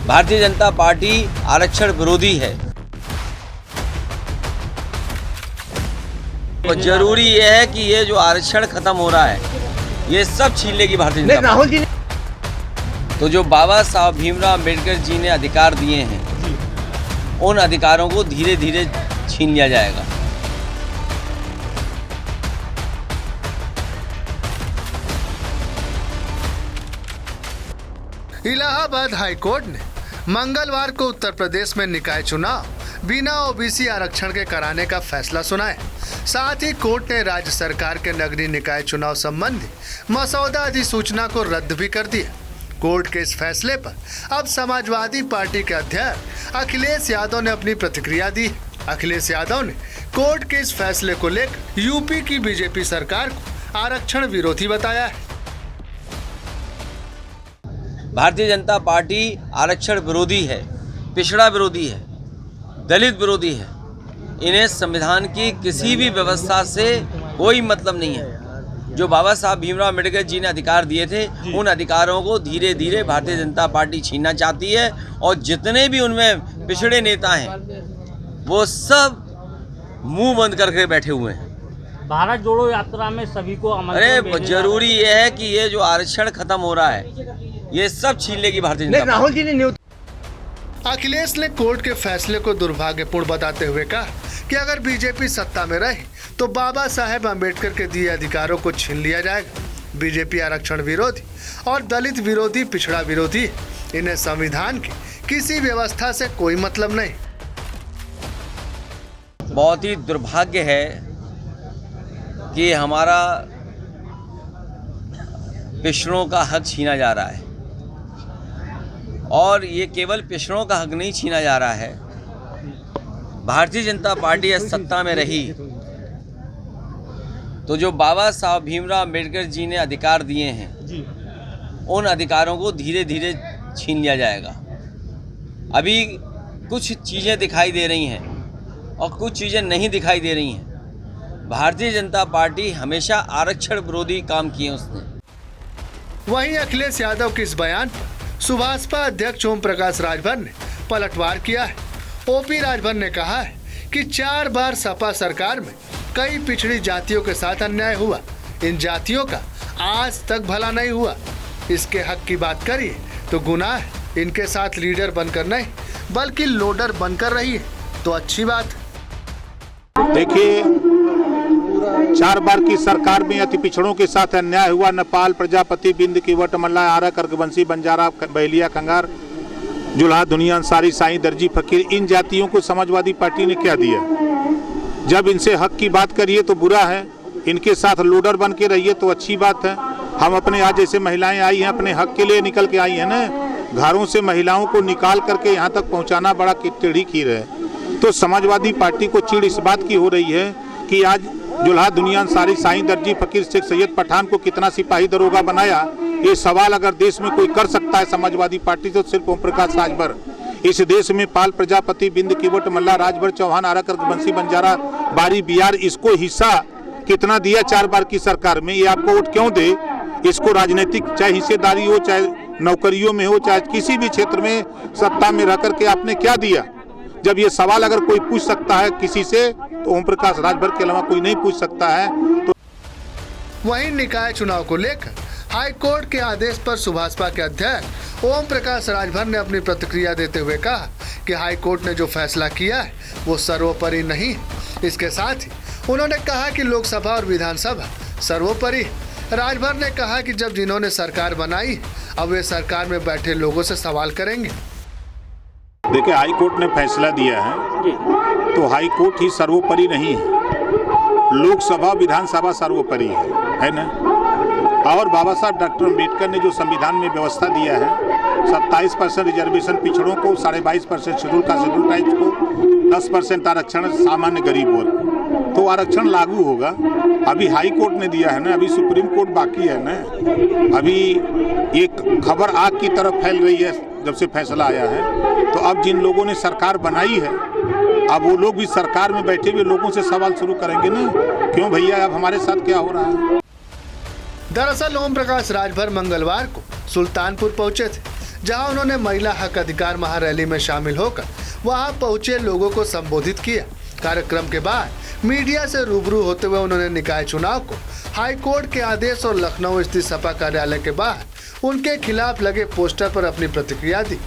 Bharatiya Janata party आरक्षण विरोधी है। और जरूरी ये है कि ये जो आरक्षण खत्म हो रहा है ये सब छीन लेगी भारतीय जनता राहुल जी तो जो बाबा साहब भीमराव अम्बेडकर जी ने अधिकार दिए हैं उन अधिकारों को धीरे धीरे छीन लिया जाएगा। इलाहाबाद हाईकोर्ट ने मंगलवार को उत्तर प्रदेश में निकाय चुनाव बिना ओबीसी आरक्षण के कराने का फैसला सुनाया। साथ ही कोर्ट ने राज्य सरकार के नगरीय निकाय चुनाव संबंधी मसौदा अधिसूचना को रद्द भी कर दिया। कोर्ट के इस फैसले पर अब समाजवादी पार्टी के अध्यक्ष अखिलेश यादव ने अपनी प्रतिक्रिया दी। अखिलेश यादव ने कोर्ट के इस फैसले को लेकर यूपी की बीजेपी सरकार को आरक्षण विरोधी बताया है। भारतीय जनता पार्टी आरक्षण विरोधी है, पिछड़ा विरोधी है, दलित विरोधी है। इन्हें संविधान की किसी भी व्यवस्था से कोई मतलब नहीं है। जो बाबा साहब भीमराव अम्बेडकर जी ने अधिकार दिए थे उन अधिकारों को धीरे धीरे भारतीय जनता पार्टी छीनना चाहती है। और जितने भी उनमें पिछड़े नेता हैं वो सब मुंह बंद करके बैठे हुए हैं। भारत जोड़ो यात्रा में सभी को अरे जरूरी ये है कि ये जो आरक्षण खत्म हो रहा है ये सब छीन लेगी भारतीय जनता पार्टी। राहुल जी ने अखिलेश ने कोर्ट के फैसले को दुर्भाग्यपूर्ण बताते हुए कहा कि अगर बीजेपी सत्ता में रही तो बाबा साहेब अम्बेडकर के दिए अधिकारों को छीन लिया जाएगा। बीजेपी आरक्षण विरोधी और दलित विरोधी, पिछड़ा विरोधी, इन्हें संविधान की किसी व्यवस्था से कोई मतलब नहीं। बहुत ही दुर्भाग्य है कि हमारा पिछड़ों का हक छीना जा रहा है। और ये केवल पिछड़ों का हक नहीं छीना जा रहा है। भारतीय जनता पार्टी इस सत्ता में रही तो जो बाबा साहब भीमराव अम्बेडकर जी ने अधिकार दिए हैं उन अधिकारों को धीरे धीरे छीन लिया जाएगा। अभी कुछ चीज़ें दिखाई दे रही हैं और कुछ चीज़ें नहीं दिखाई दे रही हैं। भारतीय जनता पार्टी हमेशा आरक्षण विरोधी काम किए उसने। वहीं अखिलेश यादव के इस बयान पर सुभाषपा अध्यक्ष ओम प्रकाश राजभर ने पलटवार किया है। ओपी राजभर ने कहा है कि 4 बार सपा सरकार में कई पिछड़ी जातियों के साथ अन्याय हुआ। इन जातियों का आज तक भला नहीं हुआ। इसके हक की बात करिए तो गुनाह है। इनके साथ लीडर बनकर नहीं बल्कि लोडर बनकर रही है तो अच्छी बात। देखिए 4 बार की सरकार में अति पिछड़ों के साथ अन्याय हुआ। नेपाल, प्रजापति, बिंद, कीवट, मल्ला, आरा, कर्कवंशी, बंजारा, बहलिया, कंगार, जुल्हा, दुनिया, अंसारी, साईं, दर्जी, फकीर, इन जातियों को समाजवादी पार्टी ने क्या दिया? जब इनसे हक की बात करिए तो बुरा है, इनके साथ लोडर बन के रहिए तो अच्छी बात है। हम अपने आज जैसे महिलाएं आई हैं अपने हक के लिए निकल के आई हैं ना, घरों से महिलाओं को निकाल करके यहाँ तक पहुँचाना बड़ा टेढ़ी खीर है। तो समाजवादी पार्टी को चिढ़ इस बात की हो रही है कि आज जुल्हा, दुनिया, अंसारी, साईं, दर्जी, फकीर, शेख सैयद पठान को कितना सिपाही दरोगा बनाया। ये सवाल अगर देश में कोई कर सकता है समाजवादी पार्टी तो सिर्फ ओम प्रकाश राजभर। इस देश में पाल, प्रजापति, बिंद, कीवट, मल्ला, राजभर, चौहान, आरा, कर्कवंशी, बंजारा, बारी, बिहार, इसको हिस्सा कितना दिया 4 बार की सरकार में? ये आपको वोट क्यों दे? इसको राजनीतिक चाहे हिस्सेदारी हो, चाहे नौकरियों में हो, चाहे किसी भी क्षेत्र में सत्ता में रह करके आपने क्या दिया? जब ये सवाल अगर कोई पूछ सकता है किसी से तो ओम प्रकाश राजभर के अलावा कोई नहीं पूछ सकता है। तो वहीं निकाय चुनाव को लेकर हाईकोर्ट के आदेश पर सुभाषपा के अध्यक्ष ओम प्रकाश राजभर ने अपनी प्रतिक्रिया देते हुए कहा कि हाईकोर्ट ने जो फैसला किया है वो सर्वोपरि नहीं। इसके साथ ही उन्होंने कहा कि लोकसभा और विधानसभा सर्वोपरि। राजभर ने कहा कि जब जिन्होंने सरकार बनाई अब वे सरकार में बैठे लोगों से सवाल करेंगे। देखिए हाईकोर्ट ने फैसला दिया है तो हाईकोर्ट ही सर्वोपरि नहीं है, लोकसभा विधानसभा सर्वोपरि है ना। और बाबा साहब डॉक्टर अम्बेडकर ने जो संविधान में व्यवस्था दिया है 27% रिजर्वेशन पिछड़ों को, 22.5% शेड्यूल कास्ट शेड्यूल ट्राइब्स को, 10% आरक्षण सामान्य गरीब वर्ग, तो आरक्षण लागू होगा। अभी हाई कोर्ट ने दिया है ना, अभी सुप्रीम कोर्ट बाकी है ना। अभी एक खबर आग की तरफ फैल रही है जब से फैसला आया है। तो अब जिन लोगों ने सरकार बनाई है अब वो लोग भी सरकार में बैठे हुए लोगों से सवाल शुरू करेंगे ना, क्यों भैया अब हमारे साथ क्या हो रहा है। दरअसल ओम प्रकाश राजभर मंगलवार को सुल्तानपुर पहुंचे थे, जहां उन्होंने महिला हक अधिकार महारैली में शामिल होकर वहां पहुंचे लोगों को संबोधित किया। कार्यक्रम के बाद मीडिया से रूबरू होते हुए उन्होंने निकाय चुनाव को हाईकोर्ट के आदेश और लखनऊ स्थित सपा कार्यालय के बाहर उनके खिलाफ लगे पोस्टर पर अपनी प्रतिक्रिया दी।